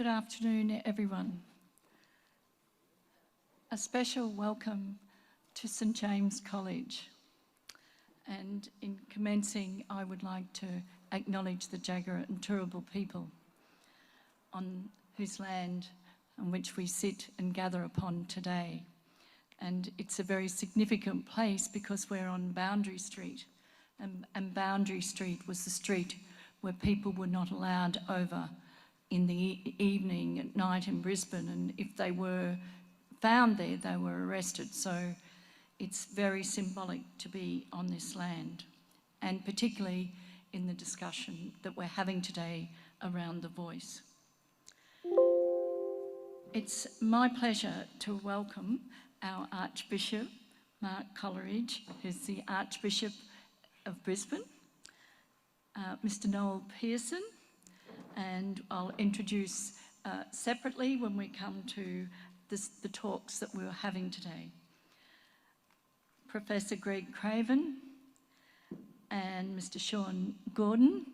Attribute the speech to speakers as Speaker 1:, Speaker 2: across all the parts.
Speaker 1: Good afternoon, everyone. A special welcome to St James College. And in commencing, I would like to acknowledge the Jagera and Turrbal people on whose land on which we sit and gather upon today. And it's a very significant place because we're on Boundary Street, and Boundary Street was the street where people were not allowed over in the evening at night in Brisbane, and if they were found there, they were arrested. So it's very symbolic to be on this land, and particularly in the discussion that we're having today around the voice. It's my pleasure to welcome our Archbishop Mark Coleridge, who's the Archbishop of Brisbane, Mr Noel Pearson, and I'll introduce separately when we come to the talks that we were having today. Professor Greg Craven and Mr Sean Gordon.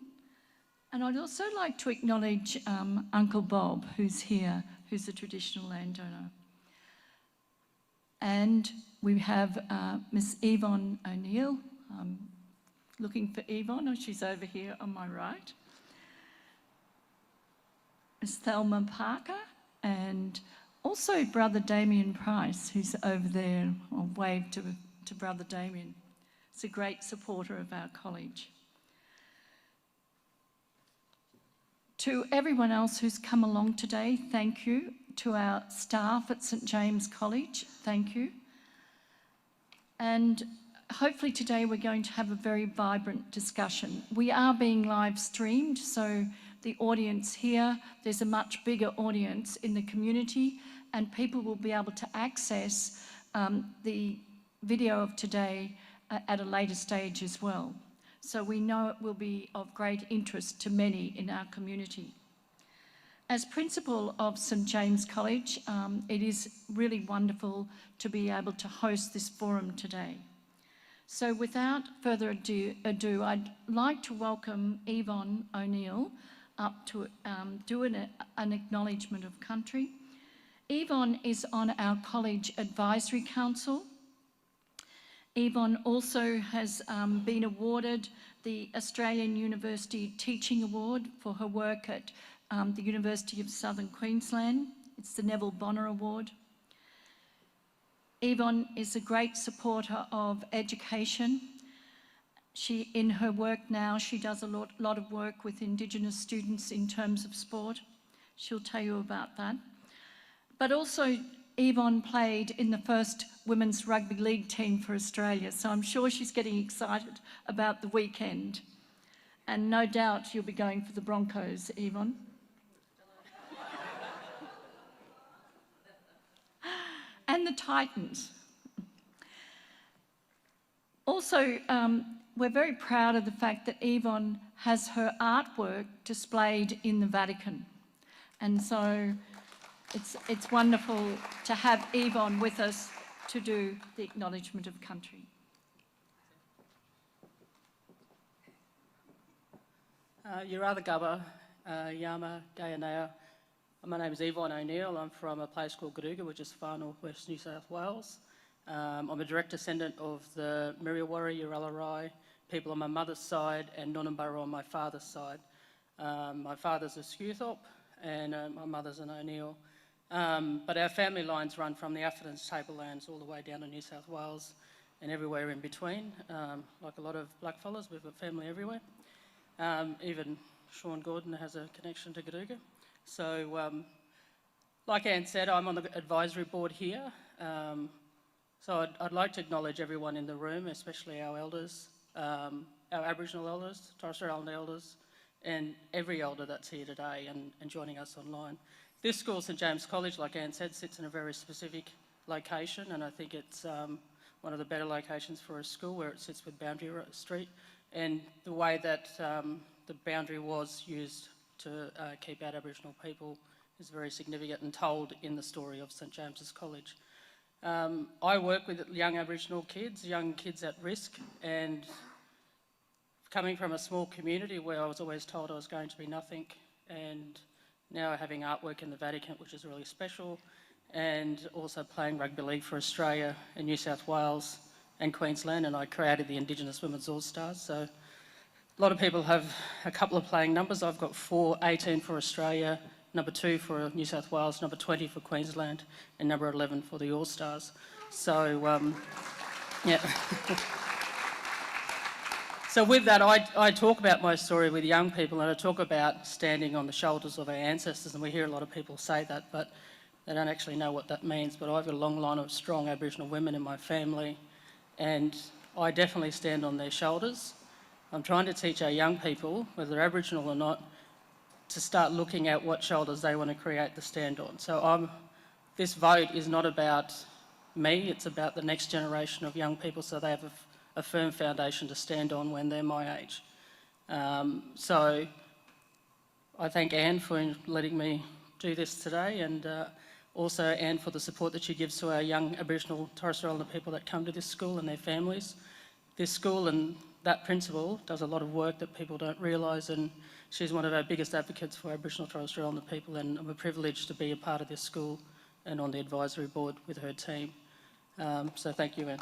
Speaker 1: And I'd also like to acknowledge Uncle Bob, who's here, who's a traditional landowner. And we have Miss Yvonne O'Neill. Looking for Yvonne, oh, she's over here on my right. Miss Thelma Parker, and also Brother Damien Price, who's over there. I'll wave to Brother Damien. He's a great supporter of our college. To everyone else who's come along today, thank you. To our staff at St James College, thank you. And hopefully today we're going to have a very vibrant discussion. We are being live streamed, so the audience here, there's a much bigger audience in the community, and people will be able to access the video of today at a later stage as well. So we know it will be of great interest to many in our community. As principal of St James College, it is really wonderful to be able to host this forum today. So without further ado, I'd like to welcome Yvonne O'Neill up to do an acknowledgement of country. Yvonne is on our College Advisory Council. Yvonne also has been awarded the Australian University Teaching Award for her work at the University of Southern Queensland. It's the Neville Bonner Award. Yvonne is a great supporter of education. In her work now, she does a lot of work with Indigenous students in terms of sport. She'll tell you about that. But also, Yvonne played in the first women's rugby league team for Australia, so I'm sure she's getting excited about the weekend. And no doubt you'll be going for the Broncos, Yvonne. And the Titans. Also, we're very proud of the fact that Yvonne has her artwork displayed in the Vatican. And so it's wonderful to have Yvonne with us to do the acknowledgement of country.
Speaker 2: Yarada Gubba, Yama Gayanea. My name is Yvonne O'Neill. I'm from a place called Garuga, which is far northwest New South Wales. I'm a direct descendant of the Miriwarra Yuralarai people on my mother's side and Nunambara on my father's side. My father's a Skewthorpe and my mother's an O'Neill. But our family lines run from the Atherton's tablelands all the way down to New South Wales and everywhere in between. Like a lot of blackfellas, we've got family everywhere. Even Sean Gordon has a connection to Garuga. So, like Anne said, I'm on the advisory board here. So I'd like to acknowledge everyone in the room, especially our elders, our Aboriginal elders, Torres Strait Islander elders, and every elder that's here today and joining us online. This school, St James College, like Anne said, sits in a very specific location, and I think it's one of the better locations for a school where it sits with Boundary Street, and the way that the boundary was used to keep out Aboriginal people is very significant and told in the story of St James's College. I work with young Aboriginal kids, young kids at risk, and coming from a small community where I was always told I was going to be nothing and now having artwork in the Vatican, which is really special, and also playing rugby league for Australia and New South Wales and Queensland, and I created the Indigenous Women's All-Stars. So a lot of people have a couple of playing numbers. I've got 18 for Australia, number 2 for New South Wales, number 20 for Queensland, and number 11 for the All-Stars. So, yeah. So with that, I talk about my story with young people, and I talk about standing on the shoulders of our ancestors, and we hear a lot of people say that, but they don't actually know what that means. But I've got a long line of strong Aboriginal women in my family, and I definitely stand on their shoulders. I'm trying to teach our young people, whether they're Aboriginal or not, to start looking at what shoulders they want to create the stand on. So this vote is not about me, it's about the next generation of young people, so they have a firm foundation to stand on when they're my age. So I thank Anne for letting me do this today, and also Anne for the support that she gives to our young Aboriginal Torres Strait Islander people that come to this school and their families. This school and that principal does a lot of work that people don't realise, and she's one of our biggest advocates for Aboriginal Torres Strait Islander people, and I'm a privilege to be a part of this school and on the advisory board with her team. So thank you, Anne.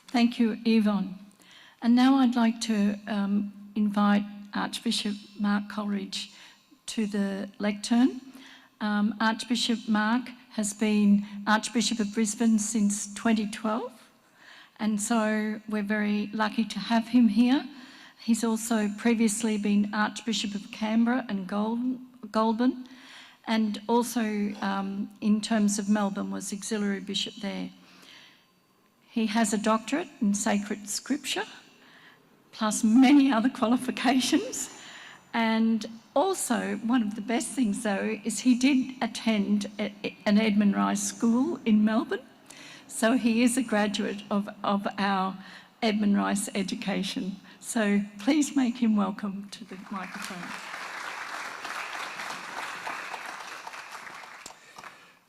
Speaker 1: Thank you, Yvonne. And now I'd like to invite Archbishop Mark Coleridge to the lectern. Archbishop Mark has been Archbishop of Brisbane since 2012, and so we're very lucky to have him here. He's also previously been Archbishop of Canberra and Goulburn, and also in terms of Melbourne was auxiliary bishop there. He has a doctorate in sacred scripture, plus many other qualifications. And also, one of the best things though, is he did attend an Edmund Rice school in Melbourne. So he is a graduate of our Edmund Rice education. So please make him welcome to the microphone.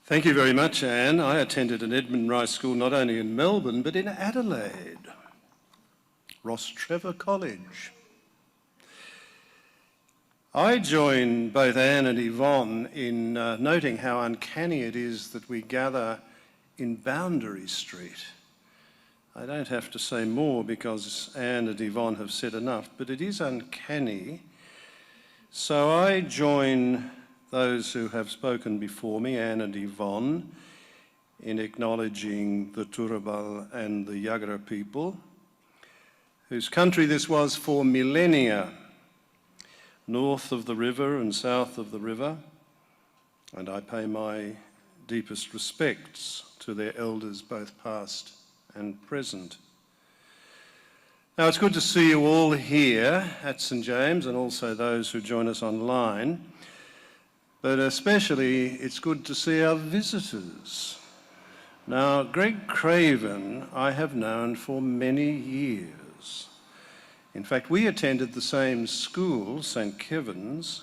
Speaker 3: Thank you very much, Anne. I attended an Edmund Rice school not only in Melbourne, but in Adelaide, Ross Trevor College. I join both Anne and Yvonne in noting how uncanny it is that we gather in Boundary Street. I don't have to say more because Anne and Yvonne have said enough, but it is uncanny. So I join those who have spoken before me, Anne and Yvonne, in acknowledging the Turrbal and the Yagara people, whose country this was for millennia, north of the river and south of the river, and I pay my deepest respects to their elders, both past and present. Now, it's good to see you all here at St James, and also those who join us online. But especially, it's good to see our visitors. Now, Greg Craven I have known for many years. In fact, we attended the same school, St Kevin's,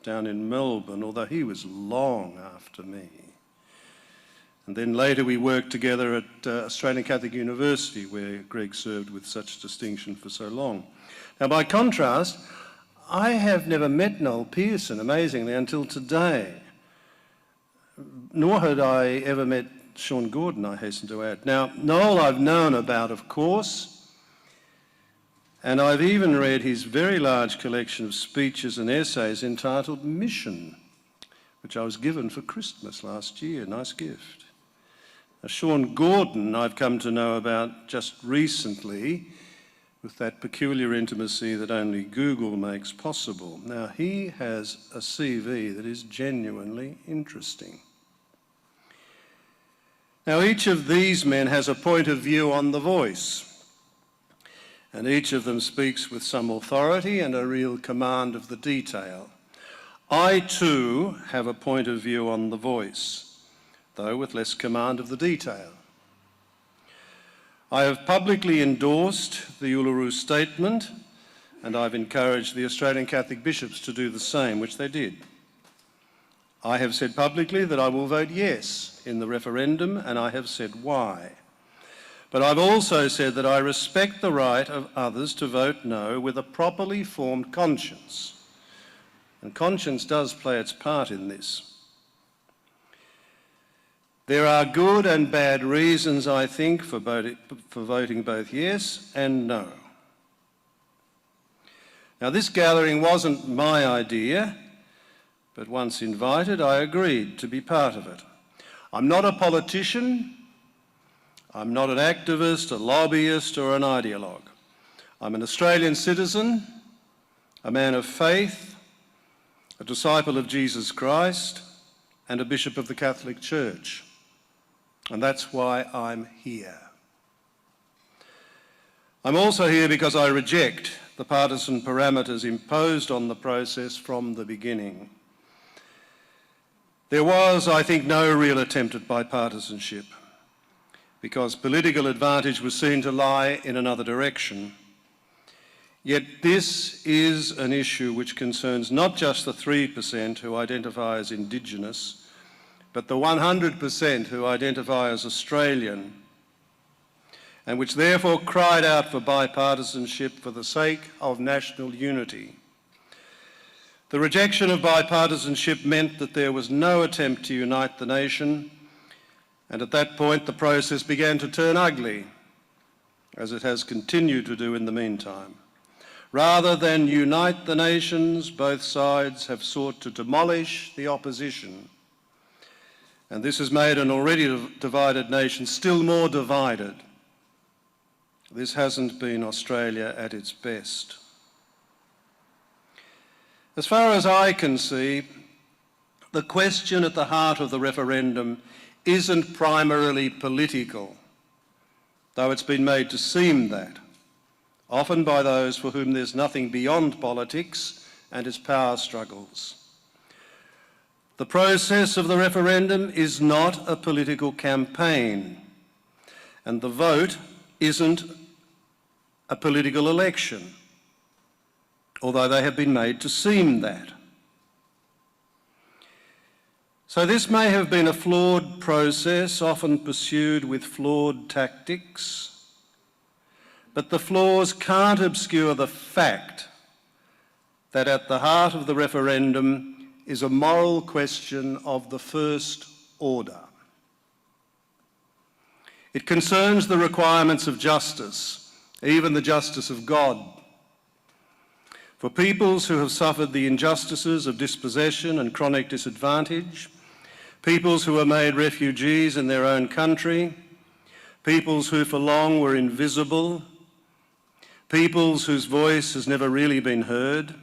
Speaker 3: down in Melbourne, although he was long after me. And then later we worked together at Australian Catholic University, where Greg served with such distinction for so long. Now, by contrast, I have never met Noel Pearson, amazingly, until today. Nor had I ever met Sean Gordon, I hasten to add. Now, Noel I've known about, of course, and I've even read his very large collection of speeches and essays entitled Mission, which I was given for Christmas last year. Nice gift. Now, Sean Gordon I've come to know about just recently, with that peculiar intimacy that only Google makes possible. Now, he has a CV that is genuinely interesting. Now, each of these men has a point of view on The Voice, and each of them speaks with some authority and a real command of the detail. I, too, have a point of view on The Voice, though with less command of the detail. I have publicly endorsed the Uluru Statement, and I've encouraged the Australian Catholic bishops to do the same, which they did. I have said publicly that I will vote yes in the referendum, and I have said why. But I've also said that I respect the right of others to vote no with a properly formed conscience. And conscience does play its part in this. There are good and bad reasons, I think, for voting both yes and no. Now, this gathering wasn't my idea, but once invited, I agreed to be part of it. I'm not a politician. I'm not an activist, a lobbyist, or an ideologue. I'm an Australian citizen, a man of faith, a disciple of Jesus Christ, and a bishop of the Catholic Church. And that's why I'm here. I'm also here because I reject the partisan parameters imposed on the process from the beginning. There was, I think, no real attempt at bipartisanship, because political advantage was seen to lie in another direction. Yet this is an issue which concerns not just the 3% who identify as Indigenous, but the 100% who identify as Australian, and which therefore cried out for bipartisanship for the sake of national unity. The rejection of bipartisanship meant that there was no attempt to unite the nation, and at that point the process began to turn ugly, as it has continued to do in the meantime. Rather than unite the nations, both sides have sought to demolish the opposition, and this has made an already divided nation still more divided. This hasn't been Australia at its best. As far as I can see, the question at the heart of the referendum isn't primarily political, though it's been made to seem that, often by those for whom there's nothing beyond politics and its power struggles. The process of the referendum is not a political campaign, and the vote isn't a political election, although they have been made to seem that. So this may have been a flawed process, often pursued with flawed tactics, but the flaws can't obscure the fact that at the heart of the referendum is a moral question of the first order. It concerns the requirements of justice, even the justice of God, for peoples who have suffered the injustices of dispossession and chronic disadvantage, peoples who were made refugees in their own country, peoples who for long were invisible, peoples whose voice has never really been heard,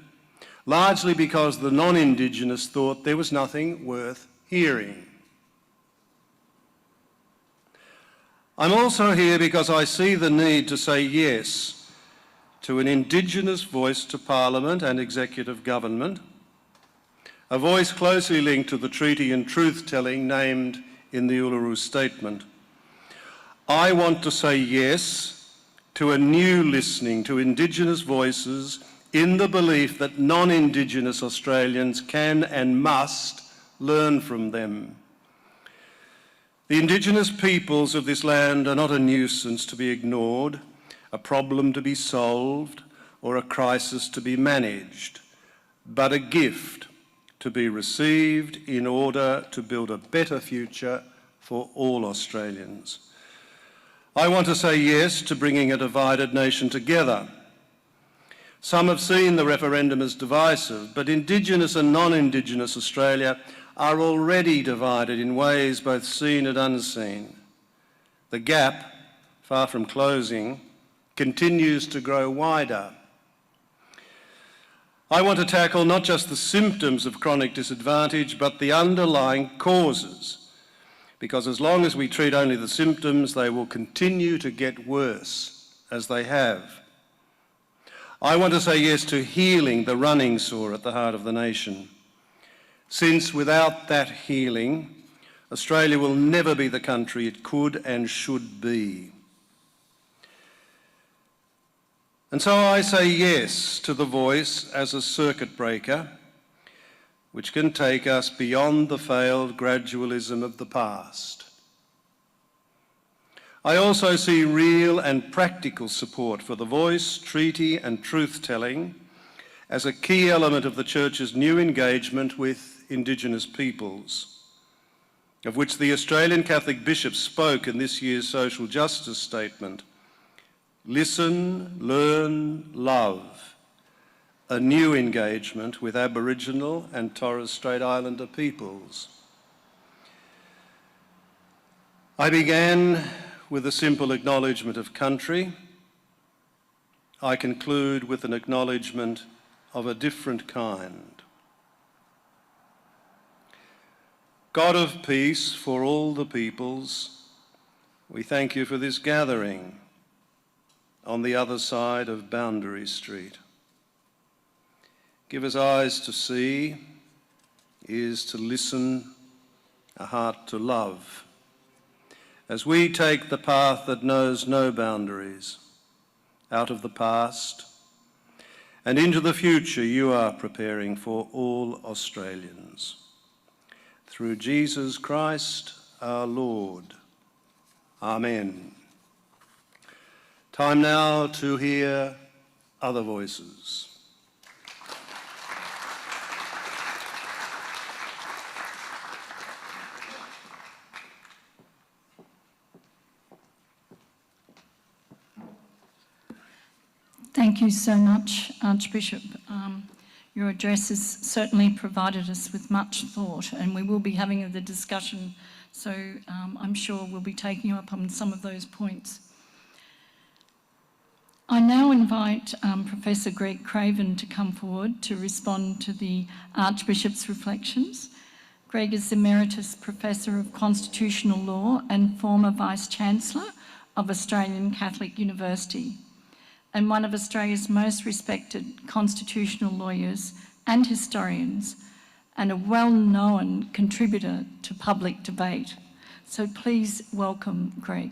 Speaker 3: largely because the non-Indigenous thought there was nothing worth hearing. I'm also here because I see the need to say yes to an Indigenous voice to Parliament and executive government, a voice closely linked to the treaty and truth-telling named in the Uluru Statement. I want to say yes to a new listening to Indigenous voices in the belief that non-Indigenous Australians can and must learn from them. The Indigenous peoples of this land are not a nuisance to be ignored, a problem to be solved, or a crisis to be managed, but a gift to be received in order to build a better future for all Australians. I want to say yes to bringing a divided nation together. Some have seen the referendum as divisive, but Indigenous and non-Indigenous Australia are already divided in ways both seen and unseen. The gap, far from closing, continues to grow wider. I want to tackle not just the symptoms of chronic disadvantage, but the underlying causes, because as long as we treat only the symptoms, they will continue to get worse, as they have. I want to say yes to healing the running sore at the heart of the nation, since without that healing, Australia will never be the country it could and should be. And so I say yes to the voice as a circuit breaker, which can take us beyond the failed gradualism of the past. I also see real and practical support for the voice, treaty and truth-telling as a key element of the Church's new engagement with Indigenous peoples, of which the Australian Catholic bishops spoke in this year's social justice statement. Listen, learn, love. A new engagement with Aboriginal and Torres Strait Islander peoples. I began with a simple acknowledgement of country. I conclude with an acknowledgement of a different kind. God of peace for all the peoples, we thank you for this gathering on the other side of Boundary Street. Give us eyes to see, ears to listen, a heart to love, as we take the path that knows no boundaries, out of the past and into the future you are preparing for all Australians. Through Jesus Christ our Lord. Amen. Time now to hear other voices.
Speaker 1: Thank you so much, Archbishop. Your address has certainly provided us with much thought, and we will be having the discussion, so I'm sure we'll be taking you up on some of those points. I now invite Professor Greg Craven to come forward to respond to the Archbishop's reflections. Greg is Emeritus Professor of Constitutional Law and former Vice-Chancellor of Australian Catholic University, and one of Australia's most respected constitutional lawyers and historians, and a well-known contributor to public debate. So please welcome Greg.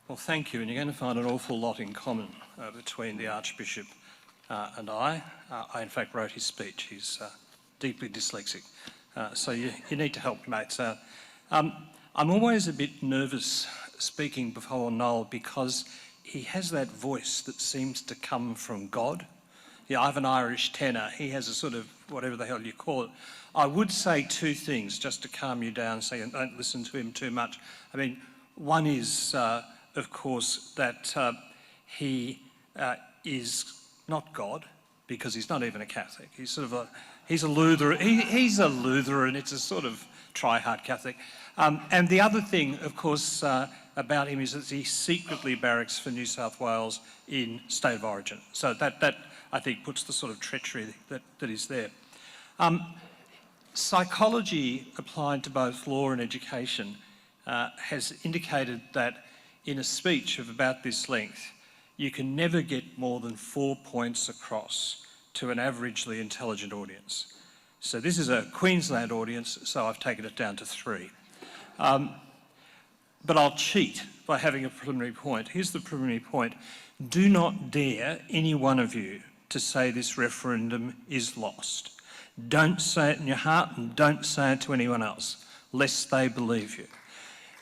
Speaker 4: Well, thank you, and you're going to find an awful lot in common between the Archbishop and I. I, in fact, wrote his speech. He's deeply dyslexic, so you need to help, mates. I'm always a bit nervous speaking before Noel because he has that voice that seems to come from God. Yeah, I have an Irish tenor. He has a sort of, whatever the hell you call it. I would say two things just to calm you down, so you don't listen to him too much. I mean, one is, of course, that he is not God, because he's not even a Catholic. He's sort of he's a Lutheran. He's a Lutheran. It's a sort of try-hard Catholic. And the other thing, of course, about him is that he secretly barracks for New South Wales in State of Origin. So that I think, puts the sort of treachery that is there. Psychology applied to both law and education has indicated that in a speech of about this length, you can never get more than 4 points across to an averagely intelligent audience. So this is a Queensland audience, so I've taken it down to 3. But I'll cheat by having a preliminary point. Here's the preliminary point. Do not dare, any one of you, to say this referendum is lost. Don't say it in your heart and don't say it to anyone else, lest they believe you.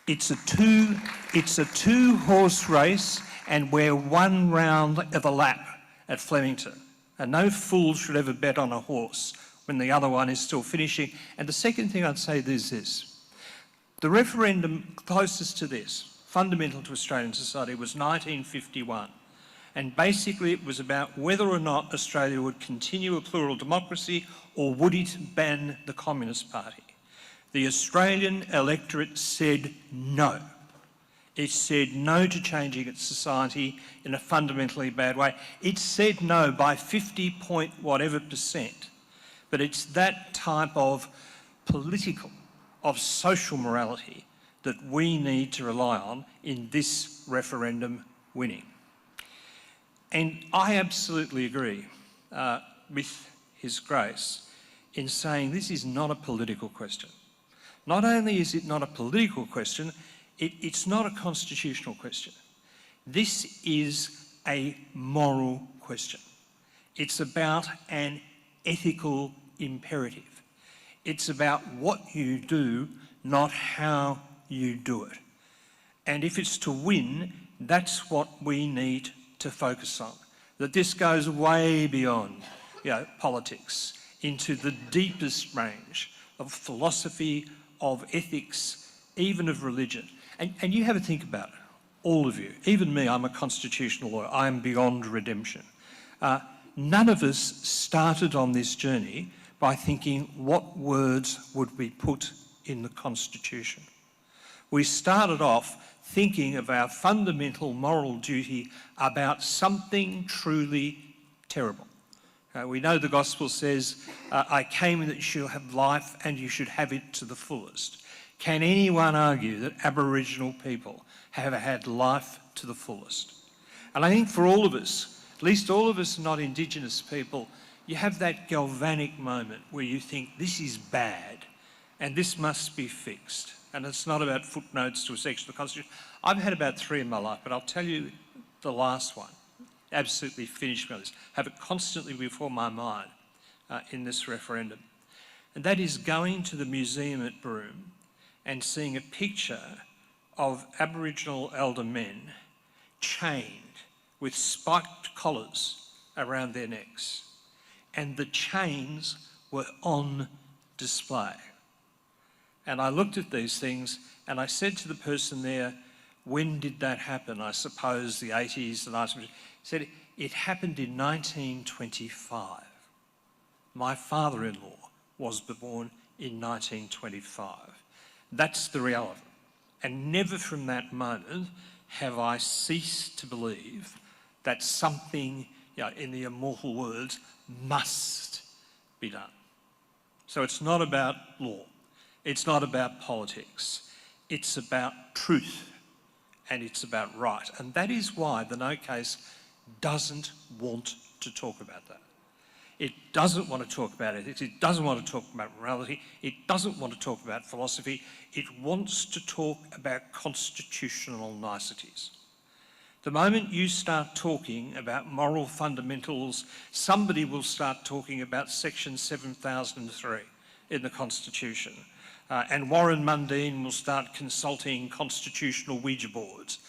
Speaker 4: It's a two-horse race, and we're 1 round of a lap at Flemington. And no fool should ever bet on a horse when the other one is still finishing. And the second thing I'd say is this. The referendum closest to this, fundamental to Australian society, was 1951. And basically it was about whether or not Australia would continue a plural democracy or would it ban the Communist Party. The Australian electorate said no. It said no to changing its society in a fundamentally bad way. It said no by 50-point-whatever%. But it's that type of political, of social morality that we need to rely on in this referendum winning. And I absolutely agree with His Grace in saying this is not a political question. Not only is it not a political question, it's not a constitutional question. This is a moral question. It's about an ethical imperative. It's about what you do, not how you do it. And if it's to win, that's what we need to focus on. That this goes way beyond, politics, into the deepest range of philosophy, of ethics, even of religion. And you have a think about it, all of you. Even me, I'm a constitutional lawyer. I'm beyond redemption. None of us started on this journey by thinking what words would we put in the Constitution. We started off thinking of our fundamental moral duty about something truly terrible. We know the gospel says, I came that you should have life and you should have it to the fullest. Can anyone argue that Aboriginal people have had life to the fullest? And I think for all of us, at least all of us not Indigenous people, you have that galvanic moment where you think this is bad and this must be fixed. And it's not about footnotes to a section of the Constitution. I've had about 3 in my life, but I'll tell you the last one absolutely finished me on this. Have it constantly before my mind in this referendum. And that is going to the museum at Broome and seeing a picture of Aboriginal elder men chained with spiked collars around their necks. And the chains were on display. And I looked at these things and I said to the person there, when did that happen? I suppose the 80s, the 90s. He said, it happened in 1925. My father-in-law was born in 1925. That's the reality. And never from that moment have I ceased to believe that something, in the immortal words, must be done. So it's not about law. It's not about politics. It's about truth and it's about right. And that is why the No case doesn't want to talk about that. It doesn't want to talk about ethics. It doesn't want to talk about morality. It doesn't want to talk about philosophy. It wants to talk about constitutional niceties. The moment you start talking about moral fundamentals, somebody will start talking about section 7003 in the Constitution. And Warren Mundine will start consulting constitutional Ouija boards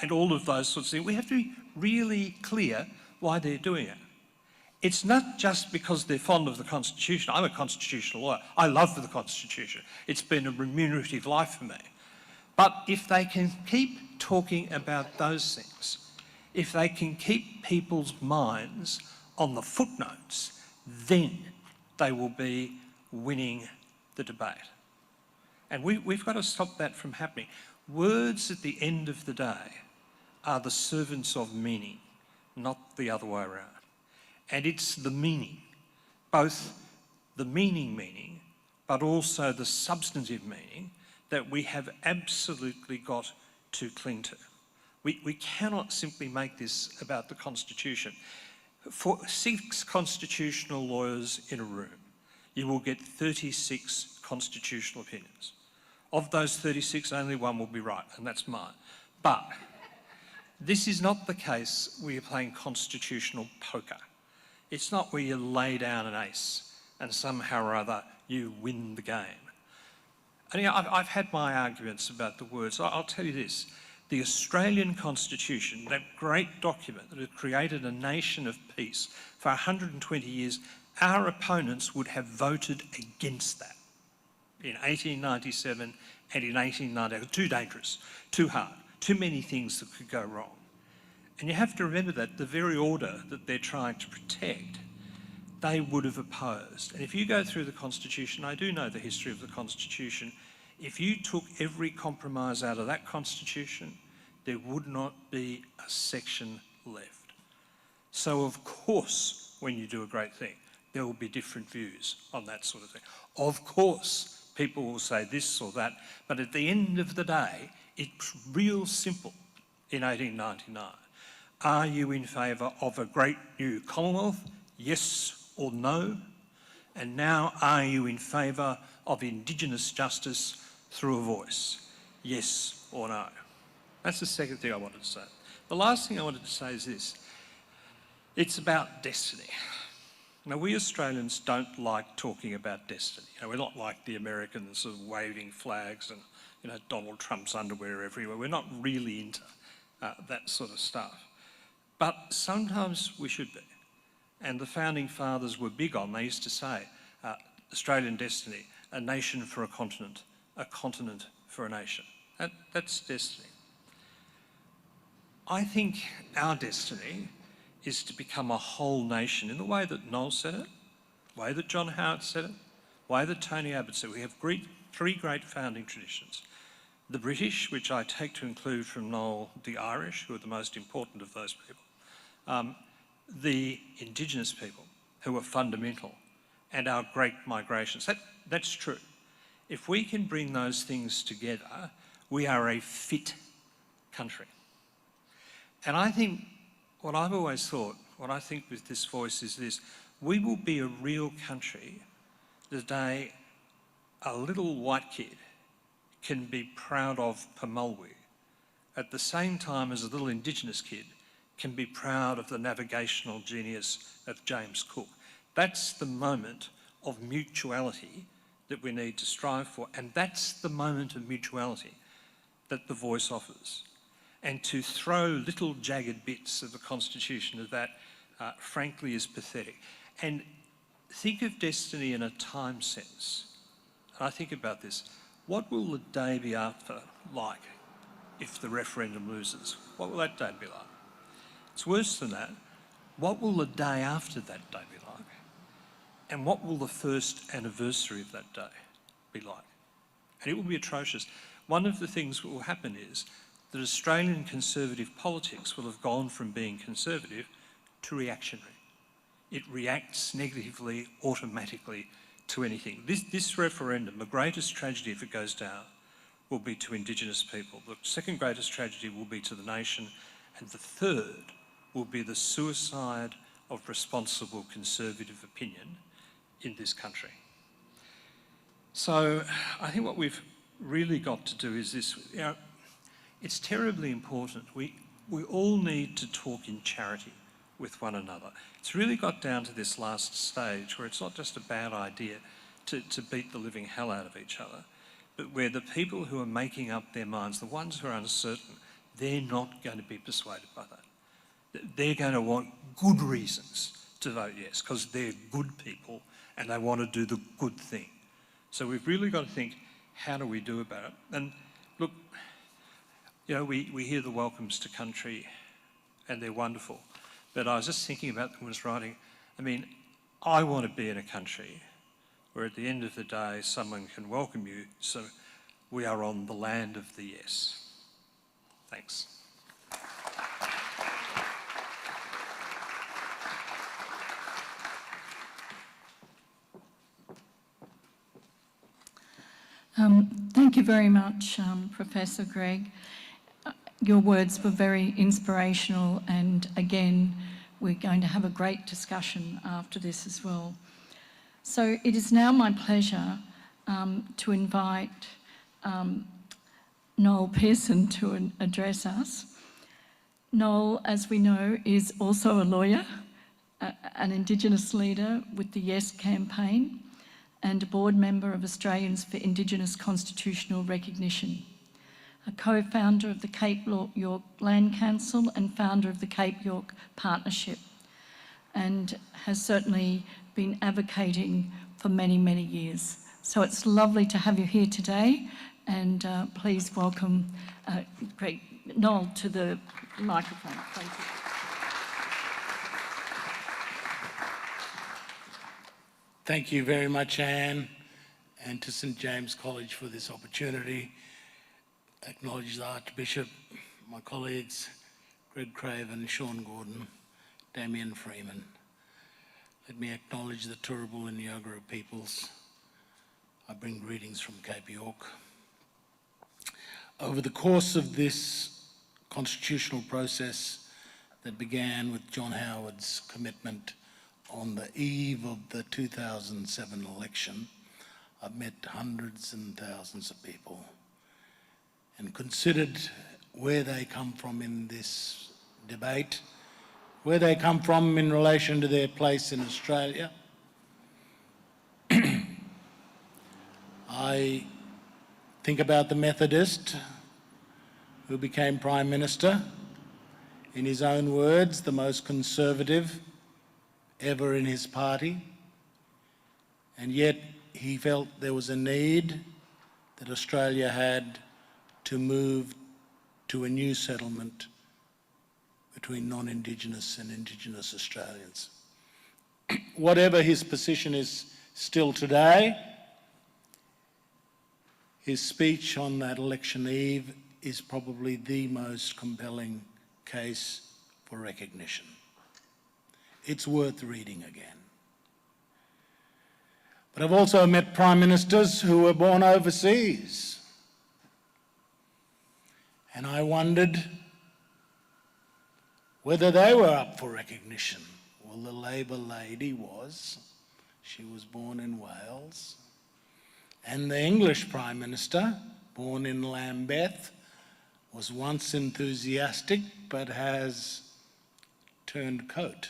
Speaker 4: and all of those sorts of things. We have to be really clear why they're doing it. It's not just because they're fond of the Constitution. I'm a constitutional lawyer. I love the Constitution. It's been a remunerative life for me. But if they can keep talking about those things, if they can keep people's minds on the footnotes, then they will be winning the debate. And we've got to stop that from happening. Words at the end of the day are the servants of meaning, not the other way around. And it's the meaning, both the meaning, but also the substantive meaning that we have absolutely got to cling to. We cannot simply make this about the Constitution. For 6 constitutional lawyers in a room, you will get 36 constitutional opinions. Of those 36, only one will be right, and that's mine. But this is not the case where you're playing constitutional poker. It's not where you lay down an ace and somehow or other you win the game. And I've had my arguments about the words. I'll tell you this. The Australian Constitution, that great document that had created a nation of peace for 120 years, our opponents would have voted against that in 1897 and in 1890. Too dangerous, too hard, too many things that could go wrong. And you have to remember that the very order that they're trying to protect, they would have opposed. And if you go through the Constitution, I do know the history of the Constitution, if you took every compromise out of that Constitution, there would not be a section left. So of course, when you do a great thing, there will be different views on that sort of thing. Of course, people will say this or that, but at the end of the day, it's real simple in 1899. Are you in favour of a great new Commonwealth? Yes or no? And now, are you in favour of Indigenous justice through a voice? Yes or no? That's the second thing I wanted to say. The last thing I wanted to say is this. It's about destiny. Now, we Australians don't like talking about destiny. You know, we're not like the Americans sort of waving flags and, you know, Donald Trump's underwear everywhere. We're not really into that sort of stuff. But sometimes we should be. And the founding fathers were big on, they used to say, Australian destiny, a nation for a continent for a nation. That's destiny. I think our destiny is to become a whole nation in the way that Noel said it, the way that John Howard said it, the way that Tony Abbott said it. We have three great founding traditions. The British, which I take to include from Noel the Irish, who are the most important of those people, the Indigenous people, who are fundamental, and our great migrations. That's true. If we can bring those things together, we are a fit country. And I think what I've always thought, what I think with this voice is this: we will be a real country the day a little white kid can be proud of Pumulwee at the same time as a little Indigenous kid can be proud of the navigational genius of James Cook. That's the moment of mutuality that we need to strive for, and that's the moment of mutuality that the voice offers. And to throw little jagged bits of the Constitution of that, frankly, is pathetic. And think of destiny in a time sense. And I think about this. What will the day be after like if the referendum loses? What will that day be like? It's worse than that. What will the day after that day be like? And what will the first anniversary of that day be like? And it will be atrocious. One of the things that will happen is that Australian Conservative politics will have gone from being conservative to reactionary. It reacts negatively, automatically to anything. This referendum, the greatest tragedy if it goes down, will be to Indigenous people. The second greatest tragedy will be to the nation, and the third will be the suicide of responsible conservative opinion in this country. So I think what we've really got to do is this. You know, it's terribly important. We all need to talk in charity with one another. It's really got down to this last stage where it's not just a bad idea to beat the living hell out of each other, but where the people who are making up their minds, the ones who are uncertain, they're not going to be persuaded by that. They're going to want good reasons to vote yes, because they're good people and they want to do the good thing. So we've really got to think, how do we do about it? And look, you know, we hear the welcomes to country and they're wonderful. But I was just thinking about them when I was writing. I mean, I want to be in a country where at the end of the day someone can welcome you, so we are on the land of the yes. Thanks.
Speaker 1: Thank you very much, Professor Greg. Your words were very inspirational, and again, we're going to have a great discussion after this as well. So it is now my pleasure to invite Noel Pearson to address us. Noel, as we know, is also a lawyer, an Indigenous leader with the Yes campaign, and a board member of Australians for Indigenous Constitutional Recognition, a co-founder of the Cape York Land Council and founder of the Cape York Partnership, and has certainly been advocating for many, many years. So it's lovely to have you here today, and please welcome Noel to the microphone. Thank you.
Speaker 5: Thank you very much, Anne, and to St James College for this opportunity. Acknowledge the Archbishop, my colleagues, Greg Craven, Sean Gordon, Damien Freeman. Let me acknowledge the Turrbal and Yagara peoples. I bring greetings from Cape York. Over the course of this constitutional process that began with John Howard's commitment on the eve of the 2007 election, I've met hundreds and thousands of people and considered where they come from in this debate where they come from in relation to their place in Australia. I think about the Methodist who became Prime Minister, in his own words, the most conservative ever in his party, and yet he felt there was a need that Australia had to move to a new settlement between non-Indigenous and Indigenous Australians. Whatever his position is still today, his speech on that election eve is probably the most compelling case for recognition. It's worth reading again. But I've also met Prime Ministers who were born overseas. And I wondered whether they were up for recognition. Well, the Labor lady was. She was born in Wales. And the English Prime Minister, born in Lambeth, was once enthusiastic but has turned coat.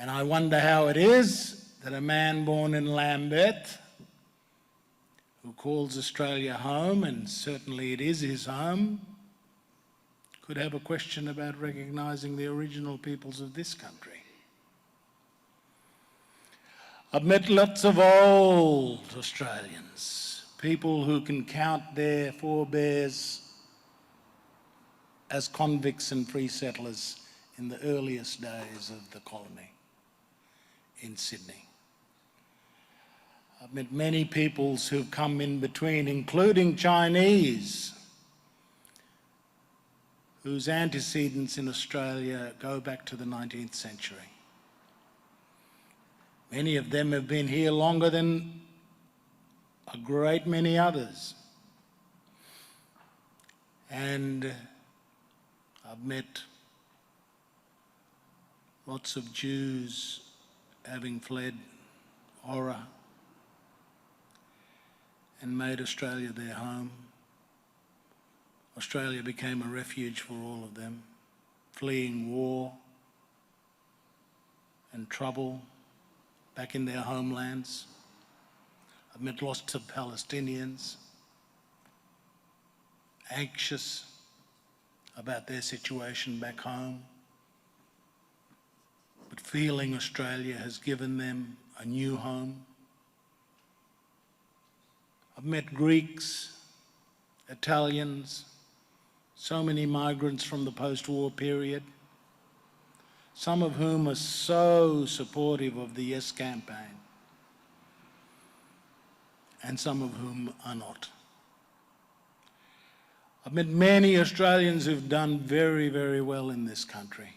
Speaker 5: And I wonder how it is that a man born in Lambeth, who calls Australia home, and certainly it is his home, could have a question about recognising the original peoples of this country. I've met lots of old Australians, people who can count their forebears as convicts and free settlers in the earliest days of the colony in Sydney. I've met many peoples who've come in between, including Chinese, whose antecedents in Australia go back to the 19th century. Many of them have been here longer than a great many others. And I've met lots of Jews having fled horror and made Australia their home. Australia became a refuge for all of them, fleeing war and trouble back in their homelands. I've met lots of Palestinians, anxious about their situation back home, but feeling Australia has given them a new home. I've met Greeks, Italians, so many migrants from the post-war period, some of whom are so supportive of the Yes campaign, and some of whom are not. I've met many Australians who've done very, very well in this country,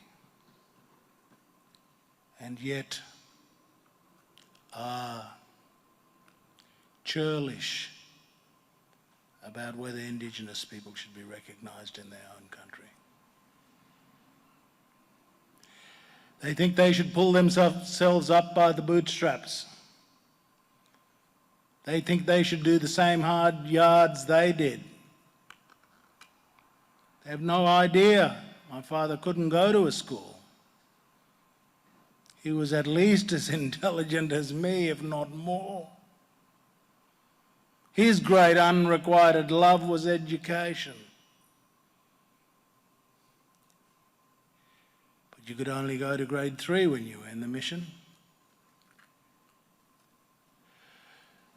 Speaker 5: and yet are churlish about whether Indigenous people should be recognised in their own country. They think they should pull themselves up by the bootstraps. They think they should do the same hard yards they did. They have no idea. My father couldn't go to a school. He was at least as intelligent as me, if not more. His great unrequited love was education. But you could only go to grade 3 when you were in the mission.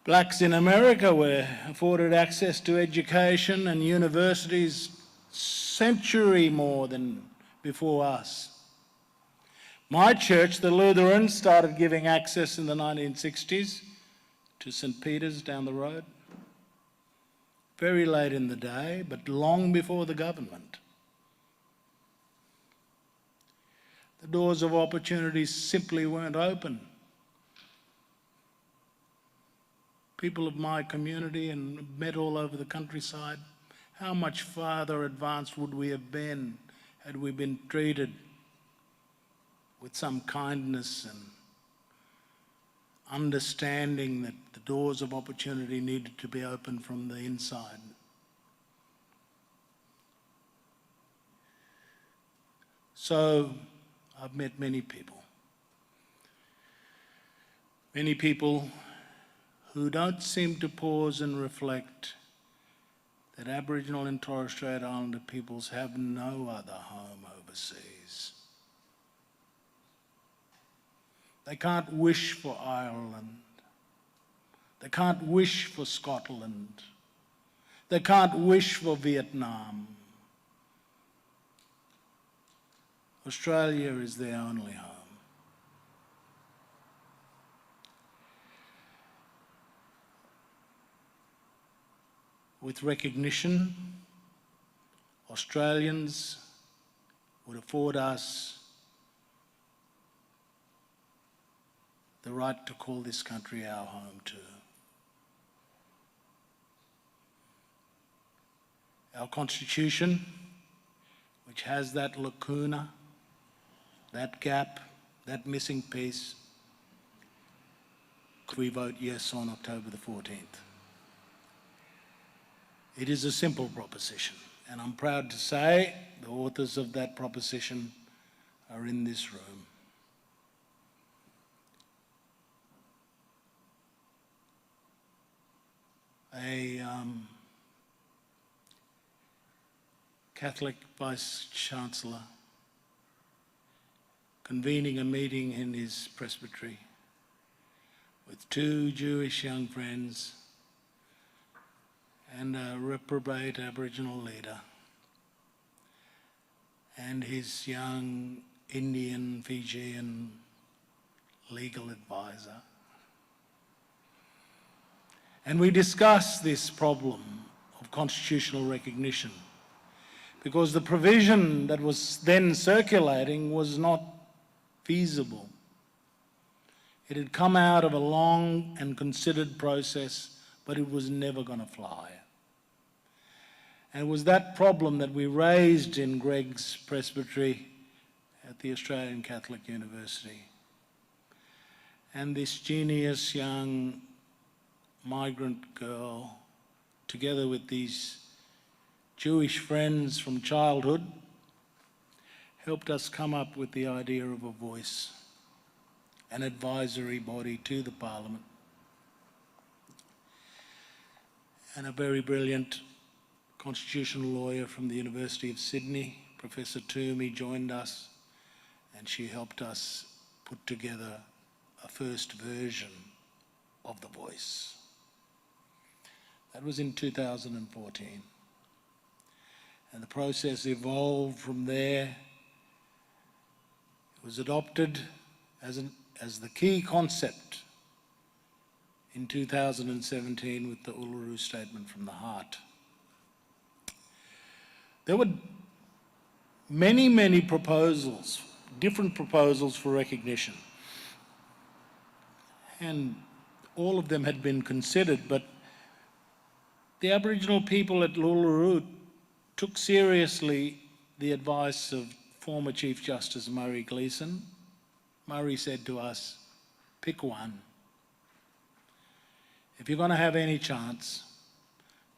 Speaker 5: Blacks in America were afforded access to education and universities century more than before us. My church, the Lutherans, started giving access in the 1960s to St. Peter's down the road. Very late in the day, but long before the government. The doors of opportunity simply weren't open. People of my community and met all over the countryside, how much farther advanced would we have been had we been treated with some kindness and understanding that the doors of opportunity needed to be opened from the inside. So I've met many people. Many people who don't seem to pause and reflect that Aboriginal and Torres Strait Islander peoples have no other home overseas. They can't wish for Ireland. They can't wish for Scotland. They can't wish for Vietnam. Australia is their only home. With recognition, Australians would afford us the right to call this country our home too. Our Constitution, which has that lacuna, that gap, that missing piece, we vote yes on October the 14th. It is a simple proposition, and I'm proud to say the authors of that proposition are in this room. A Catholic Vice-Chancellor convening a meeting in his presbytery with 2 Jewish young friends and a reprobate Aboriginal leader and his young Indian, Fijian legal advisor. And we discussed this problem of constitutional recognition because the provision that was then circulating was not feasible. It had come out of a long and considered process, but it was never going to fly. And it was that problem that we raised in Greg's presbytery at the Australian Catholic University. And this genius young migrant girl, together with these Jewish friends from childhood, helped us come up with the idea of a voice, an advisory body to the Parliament. And a very brilliant constitutional lawyer from the University of Sydney, Professor Toomey, joined us, and she helped us put together a first version of the voice. That was in 2014. And the process evolved from there. It was adopted as the key concept in 2017 with the Uluru Statement from the Heart. There were many, many proposals, different proposals for recognition. And all of them had been considered, but the Aboriginal people at Uluru took seriously the advice of former Chief Justice Murray Gleeson. Murray said to us, pick one. If you're going to have any chance,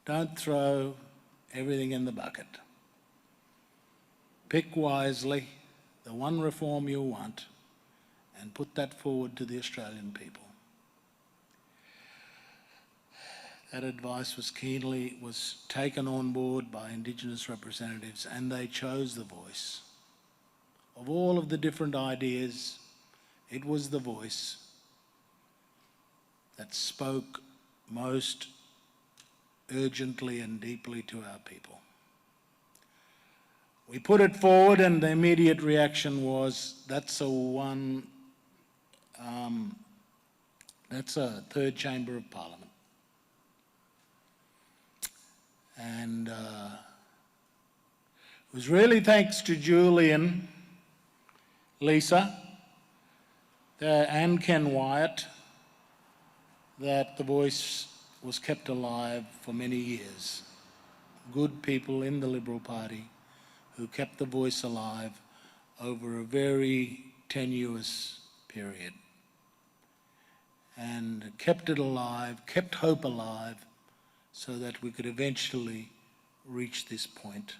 Speaker 5: don't throw everything in the bucket. Pick wisely the one reform you want and put that forward to the Australian people. That advice was taken on board by Indigenous representatives, and they chose the voice. Of all of the different ideas, it was the voice that spoke most urgently and deeply to our people. We put it forward, and the immediate reaction was, that's a third chamber of Parliament. And it was really thanks to Julian, Lisa, and Ken Wyatt that the voice was kept alive for many years. Good people in the Liberal Party who kept the voice alive over a very tenuous period and kept it alive, kept hope alive, so that we could eventually reach this point.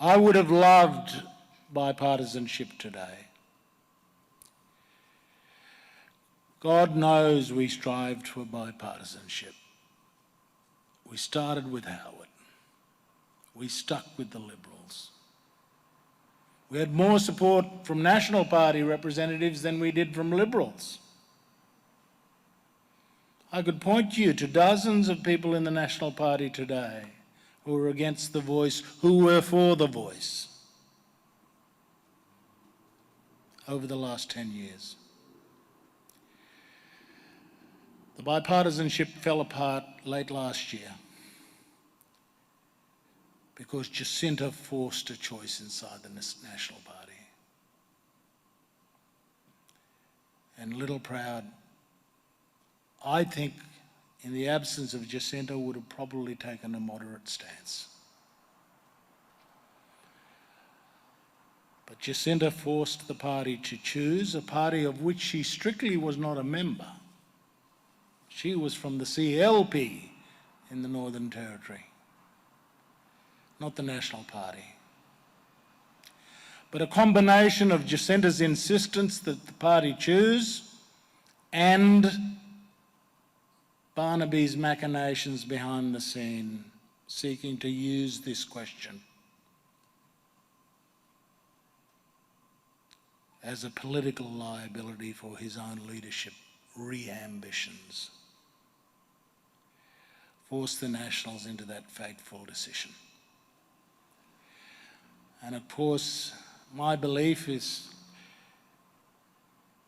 Speaker 5: I would have loved bipartisanship today. God knows we strived for bipartisanship. We started with Howard. We stuck with the Liberals. We had more support from National Party representatives than we did from Liberals. I could point you to dozens of people in the National Party today who were against the Voice, who were for the Voice over the last 10 years. The bipartisanship fell apart late last year because Jacinta forced a choice inside the National Party. And Littleproud, I think, in the absence of Jacinta, would have probably taken a moderate stance. But Jacinta forced the party to choose, a party of which she strictly was not a member. She was from the CLP in the Northern Territory, not the National Party. But a combination of Jacinta's insistence that the party choose and Barnaby's machinations behind the scene, seeking to use this question as a political liability for his own leadership re-ambitions, forced the Nationals into that fateful decision. And of course, my belief is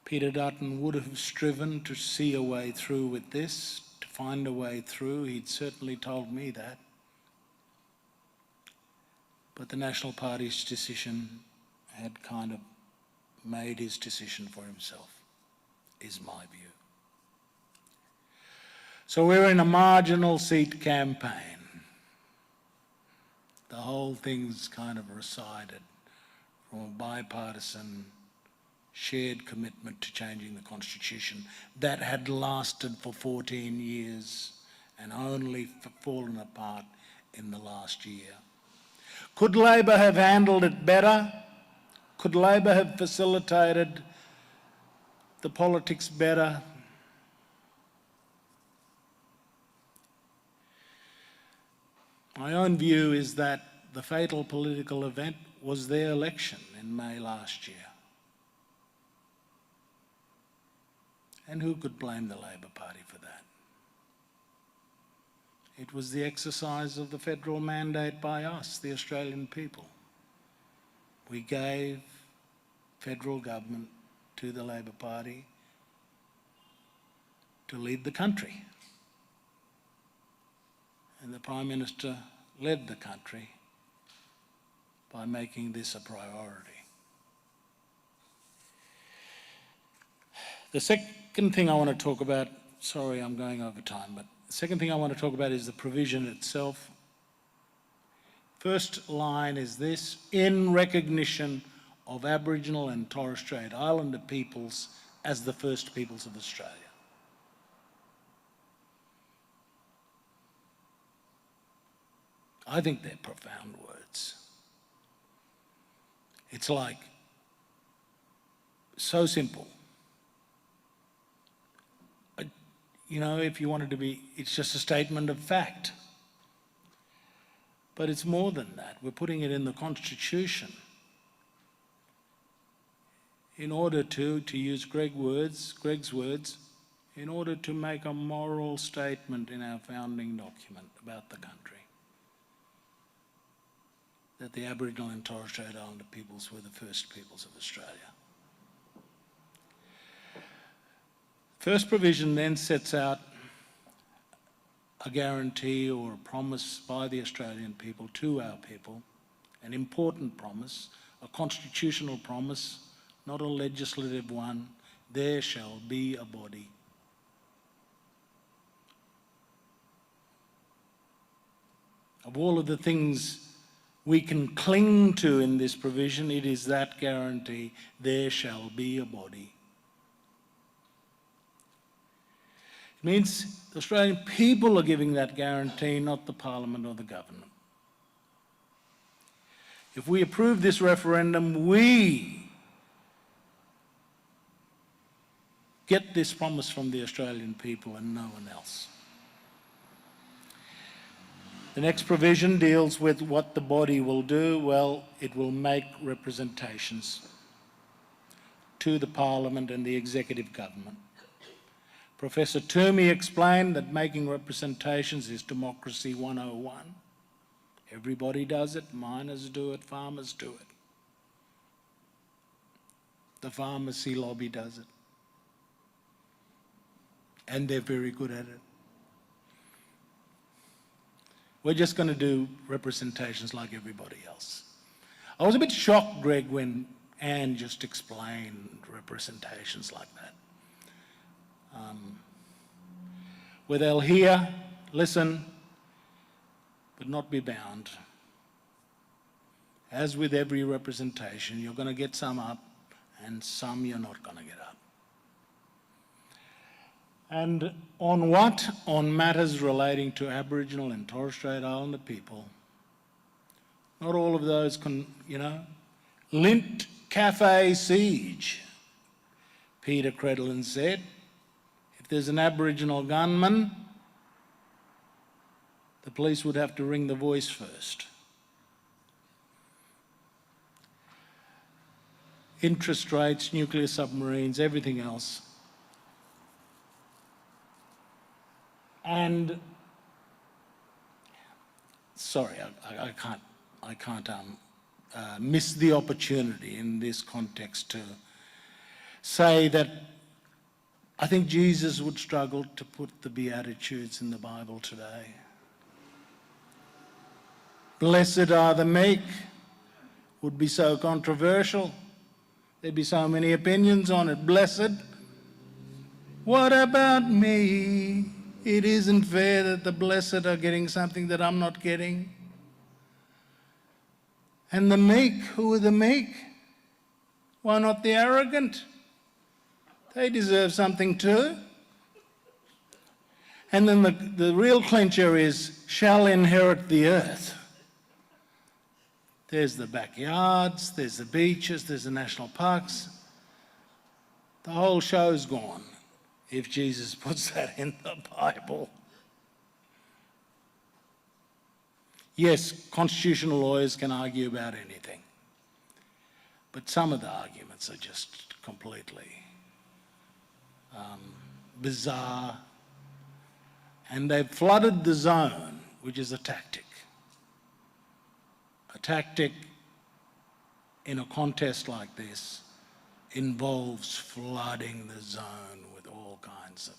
Speaker 5: Peter Dutton would have striven to see a way through with this, to find a way through. He'd certainly told me that. But the National Party's decision had kind of made his decision for himself, is my view. So we're in a marginal seat campaign. The whole thing's kind of resided from a bipartisan shared commitment to changing the Constitution that had lasted for 14 years and only fallen apart in the last year. Could Labor have handled it better? Could Labor have facilitated the politics better? My own view is that the fatal political event was their election in May last year. And who could blame the Labor Party for that? It was the exercise of the federal mandate by us, the Australian people. We gave federal government to the Labor Party to lead the country. And the Prime Minister led the country by making this a priority. The second thing I want to talk about, sorry I'm going over time, but the second thing I want to talk about is the provision itself. First line is this: in recognition of Aboriginal and Torres Strait Islander peoples as the first peoples of Australia. I think they're profound words. It's like, so simple. You know, if you wanted to be, it's just a statement of fact. But it's more than that. We're putting it in the Constitution in order to use Greg's words, in order to make a moral statement in our founding document about the country. That the Aboriginal and Torres Strait Islander peoples were the first peoples of Australia. First provision then sets out a guarantee or a promise by the Australian people to our people, an important promise, a constitutional promise, not a legislative one: there shall be a body. Of all of the things we can cling to in this provision, it is that guarantee: there shall be a body. It means the Australian people are giving that guarantee, not the Parliament or the government. If we approve this referendum, we get this promise from the Australian people and no one else. The next provision deals with what the body will do. Well, it will make representations to the Parliament and the executive government. Professor Toomey explained that making representations is democracy 101. Everybody does it, miners do it, farmers do it. The pharmacy lobby does it. And they're very good at it. We're just going to do representations like everybody else. I was a bit shocked, Greg, when Anne just explained representations like that. Where they'll hear, listen, but not be bound. As with every representation, you're going to get some up and some you're not going to get up. And on what? On matters relating to Aboriginal and Torres Strait Islander people. Not all of those can, Lint Cafe siege, Peter Credlin said. If there's an Aboriginal gunman, the police would have to ring the voice first. Interest rates, nuclear submarines, everything else. And sorry, I can't miss the opportunity in this context to say that I think Jesus would struggle to put the Beatitudes in the Bible today. Blessed are the meek would be so controversial. There'd be so many opinions on it. Blessed. What about me? It isn't fair that the blessed are getting something that I'm not getting. And the meek, who are the meek? Why not the arrogant? They deserve something too. And then the real clincher is, shall inherit the earth. There's the backyards, there's the beaches, there's the national parks. The whole show's gone if Jesus puts that in the Bible. Yes, constitutional lawyers can argue about anything, but some of the arguments are just completely bizarre, and they've flooded the zone, which is a tactic. A tactic in a contest like this involves flooding the zone with all kinds of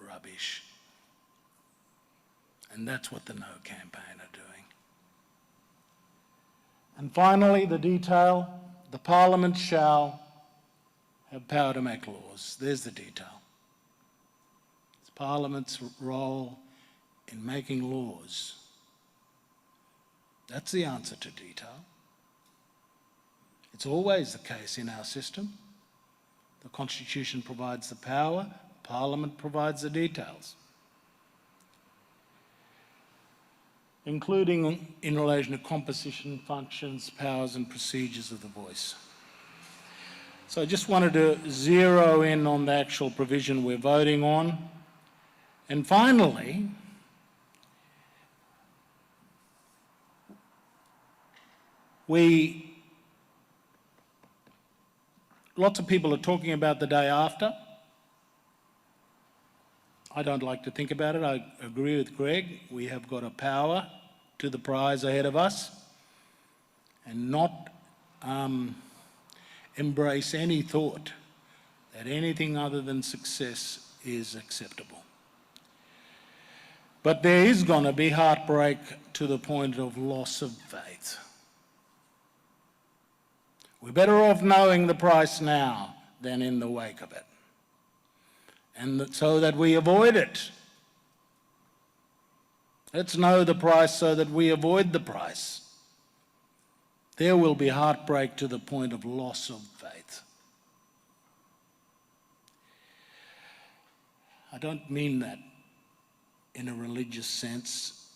Speaker 5: rubbish. And that's what the No campaign are doing. And finally, the detail, the Parliament shall have power to make laws. There's the detail. It's Parliament's role in making laws. That's the answer to detail. It's always the case in our system. The Constitution provides the power, Parliament provides the details, including in relation to composition, functions, powers and procedures of the voice. So I just wanted to zero in on the actual provision we're voting on. And finally, lots of people are talking about the day after. I don't like to think about it. I agree with Greg. We have got a power to the prize ahead of us and not embrace any thought that anything other than success is acceptable. But there is going to be heartbreak to the point of loss of faith. We're better off knowing the price now than in the wake of it, and so that we avoid it. Let's know the price so that we avoid the price. There will be heartbreak to the point of loss of faith. I don't mean that in a religious sense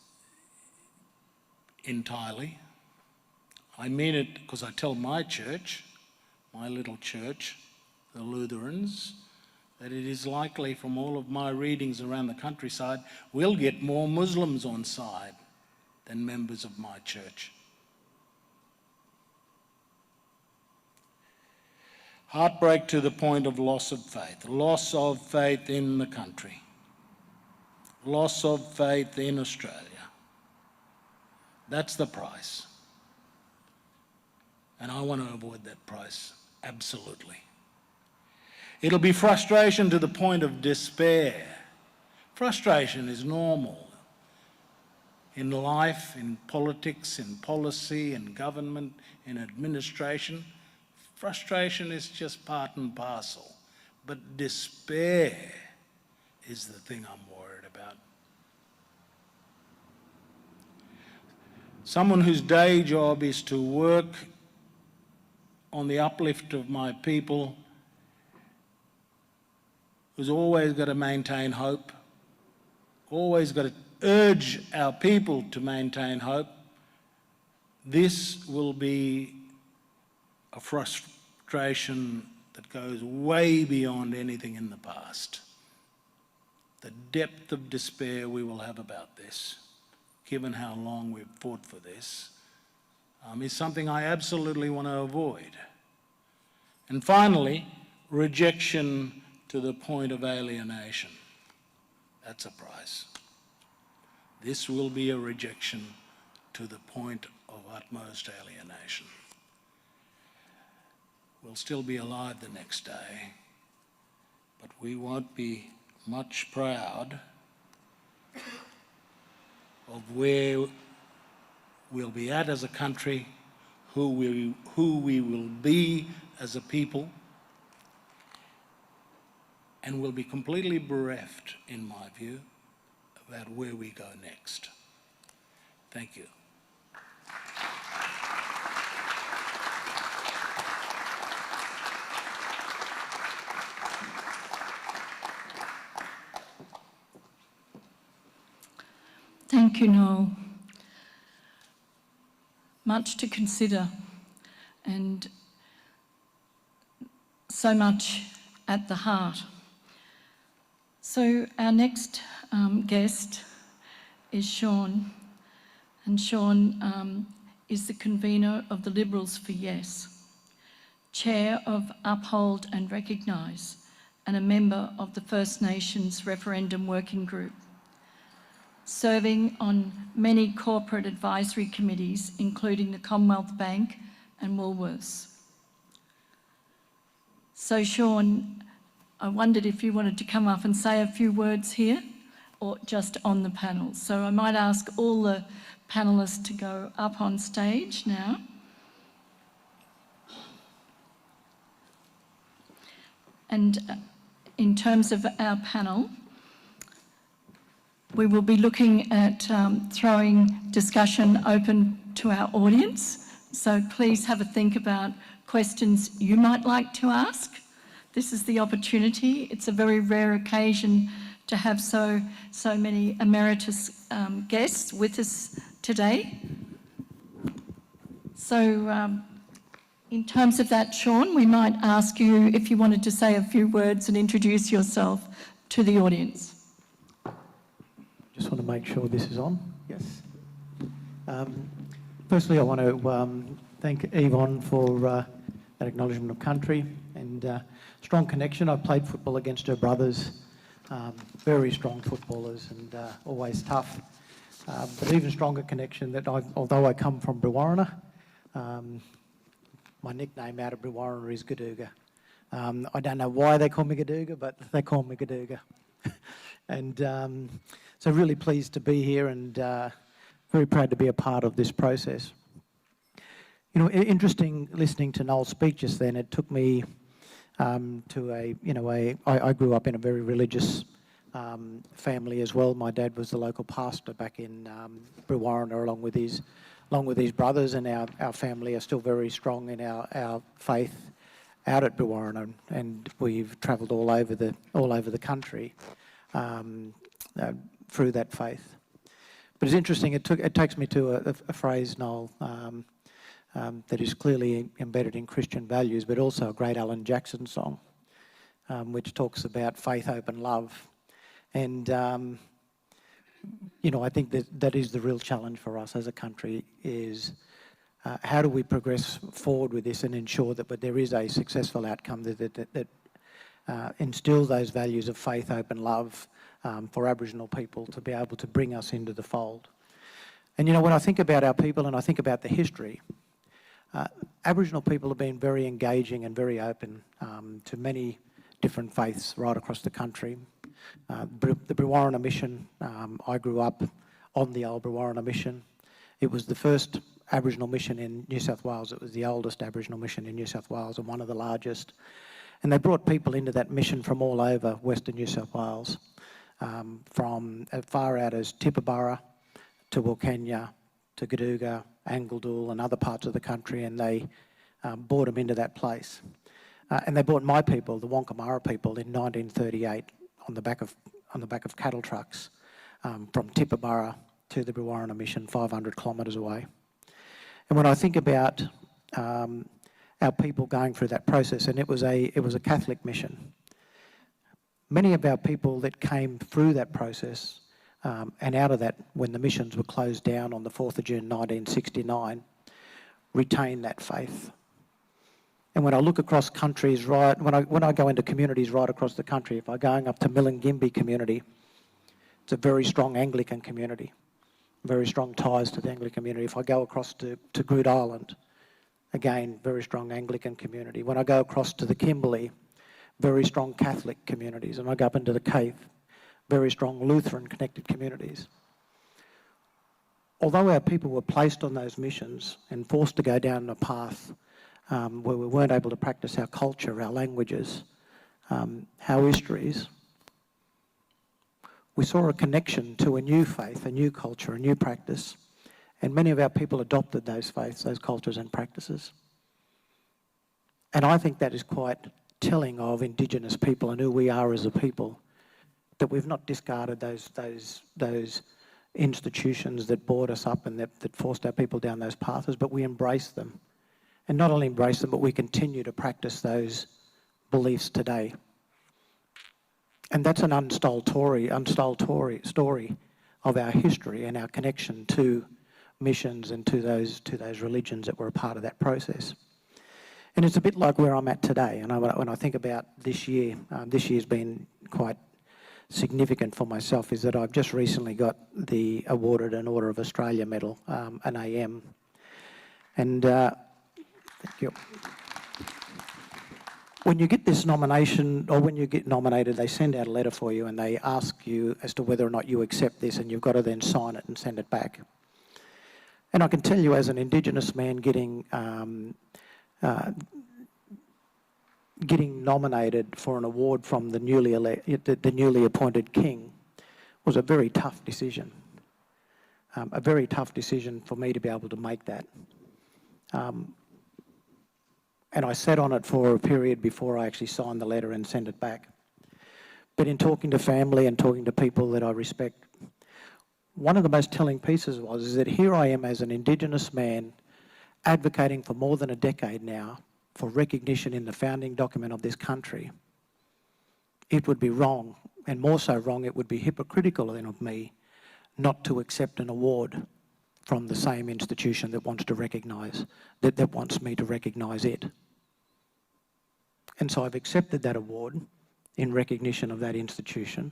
Speaker 5: entirely. I mean it because I tell my church, my little church, the Lutherans, that it is likely from all of my readings around the countryside, we'll get more Muslims on side than members of my church. Heartbreak to the point of loss of faith in the country, loss of faith in Australia. That's the price. And I want to avoid that price, absolutely. It'll be frustration to the point of despair. Frustration is normal in life, in politics, in policy, in government, in administration. Frustration is just part and parcel. But despair is the thing I'm worried about. Someone whose day job is to work on the uplift of my people, who's always got to maintain hope, always got to urge our people to maintain hope, this will be a frustration that goes way beyond anything in the past. The depth of despair we will have about this, given how long we've fought for this, is something I absolutely want to avoid. And finally, rejection to the point of alienation. That's a price. This will be a rejection to the point of utmost alienation. We'll still be alive the next day, but we won't be much proud of where we'll be at as a country, who we will be as a people, and we'll be completely bereft, in my view, about where we go next. Thank you.
Speaker 1: Thank you, Noel. Much to consider and so much at the heart. So our next guest is Sean, and Sean is the convener of the Liberals for Yes, chair of Uphold and Recognise, and a member of the First Nations Referendum Working Group, serving on many corporate advisory committees, including the Commonwealth Bank and Woolworths. So Sean, I wondered if you wanted to come up and say a few words here, or just on the panel. So I might ask all the panellists to go up on stage now. And in terms of our panel, we will be looking at throwing discussion open to our audience. So please have a think about questions you might like to ask. This is the opportunity. It's a very rare occasion to have so many emeritus guests with us today. So in terms of that, Sean, we might ask you if you wanted to say a few words and introduce yourself to the audience.
Speaker 6: Just want to make sure this is on. Yes. Firstly, I want to thank Yvonne for that acknowledgement of country and strong connection. I played football against her brothers, very strong footballers and always tough. But even stronger connection that although I come from Brewarrina, my nickname out of Brewarrina is Gadooga. I don't know why they call me Gadooga, but they call me Gadooga. And so really pleased to be here and very proud to be a part of this process. You know, interesting listening to Noel's speech just then. It took me to I grew up in a very religious family as well. My dad was the local pastor back in Brewarrina along with his brothers, and our family are still very strong in our faith out at Brewarrina, and we've travelled all over the country through that faith. But it's interesting. It takes me to a phrase, Noel, that is clearly embedded in Christian values, but also a great Alan Jackson song, which talks about faith, hope and love. And, you know, I think that is the real challenge for us as a country is how do we progress forward with this and ensure that there is a successful outcome that instills those values of faith, hope and love for Aboriginal people to be able to bring us into the fold. And, you know, when I think about our people and I think about the history, Aboriginal people have been very engaging and very open to many different faiths right across the country. The Brewarrina Mission, I grew up on the old Brewarrina Mission. It was the first Aboriginal mission in New South Wales. It was the oldest Aboriginal mission in New South Wales and one of the largest. And they brought people into that mission from all over Western New South Wales, from as far out as Tibooburra to Wilcannia to Gadooga, Angledool and other parts of the country, and they brought them into that place. And they brought my people, the Wonkamara people, in 1938 on the back of cattle trucks from Tibooburra to the Brewarrina Mission, 500 kilometres away. And when I think about our people going through that process, and it was a Catholic mission, many of our people that came through that process and out of that, when the missions were closed down on the 4th of June 1969, retained that faith. And when I look across countries, when I go into communities right across the country, if I'm going up to Milingimbi community, it's a very strong Anglican community, very strong ties to the Anglican community. If I go across to Good Island, again, very strong Anglican community. When I go across to the Kimberley, very strong Catholic communities. And I go up into the Cape, very strong Lutheran connected communities. Although our people were placed on those missions and forced to go down a path where we weren't able to practice our culture, our languages, our histories, we saw a connection to a new faith, a new culture, a new practice, and many of our people adopted those faiths, those cultures and practices. And I think that is quite telling of Indigenous people and who we are as a people, that we've not discarded those institutions that brought us up and that forced our people down those paths, but we embrace them. And not only embrace them, but we continue to practice those beliefs today. And that's an untold story of our history and our connection to missions and to those religions that were a part of that process. And it's a bit like where I'm at today. And when I think about this year, this year's been quite significant for myself, is that I've just recently got awarded an Order of Australia medal, an AM. And thank you. When you get this nomination, or when you get nominated, they send out a letter for you and they ask you as to whether or not you accept this, and you've got to then sign it and send it back. And I can tell you, as an Indigenous man getting nominated for an award from the newly appointed king was a very tough decision. A very tough decision for me to be able to make that. And I sat on it for a period before I actually signed the letter and sent it back. But in talking to family and talking to people that I respect, one of the most telling pieces is that here I am as an Indigenous man advocating for more than a decade now for recognition in the founding document of this country. It would be wrong, and more so wrong, it would be hypocritical of me not to accept an award from the same institution that wants to recognise, that wants me to recognise it. And so I've accepted that award in recognition of that institution.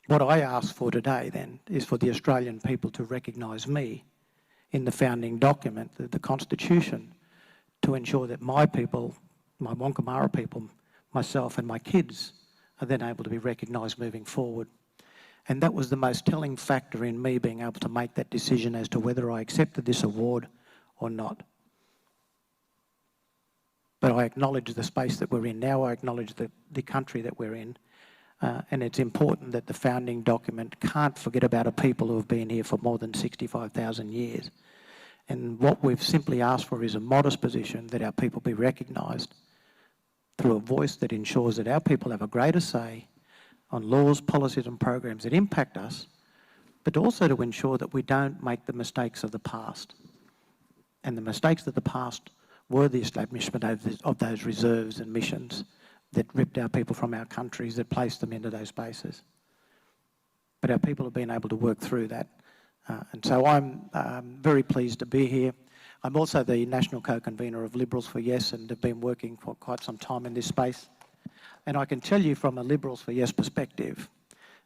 Speaker 6: What I ask for today then is for the Australian people to recognise me in the founding document, the Constitution, to ensure that my people, my Wonkamara people, myself and my kids are then able to be recognised moving forward. And that was the most telling factor in me being able to make that decision as to whether I accepted this award or not. But I acknowledge the space that we're in now, I acknowledge the country that we're in, and it's important that the founding document can't forget about a people who have been here for more than 65,000 years. And what we've simply asked for is a modest position that our people be recognised through a voice that ensures that our people have a greater say on laws, policies and programs that impact us, but also to ensure that we don't make the mistakes of the past. And the mistakes of the past were the establishment of those reserves and missions that ripped our people from our countries, that placed them into those spaces. But our people have been able to work through that. And so I'm very pleased to be here. I'm also the national co-convener of Liberals for Yes and have been working for quite some time in this space. And I can tell you from a Liberals for Yes perspective,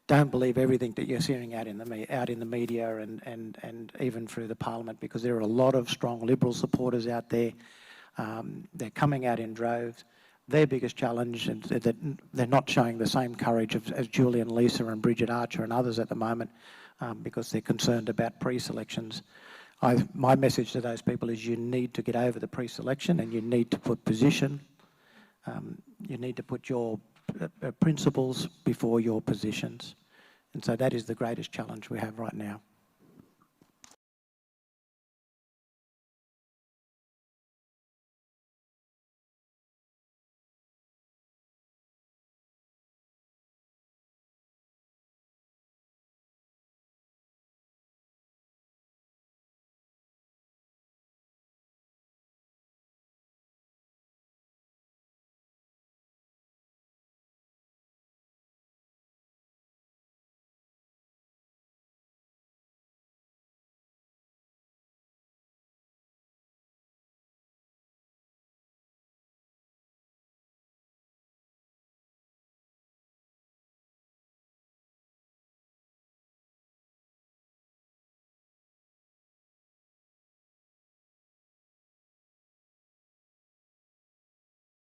Speaker 6: don't believe everything that you're hearing out in the media and even through the Parliament, because there are a lot of strong Liberal supporters out there. They're coming out in droves. Their biggest challenge is that they're not showing the same courage as Julian Lisa and Bridget Archer and others at the moment because they're concerned about pre-selections. My message to those people is you need to get over the pre-selection and you need to put position. You need to put your principles before your positions. And so that is the greatest challenge we have right now.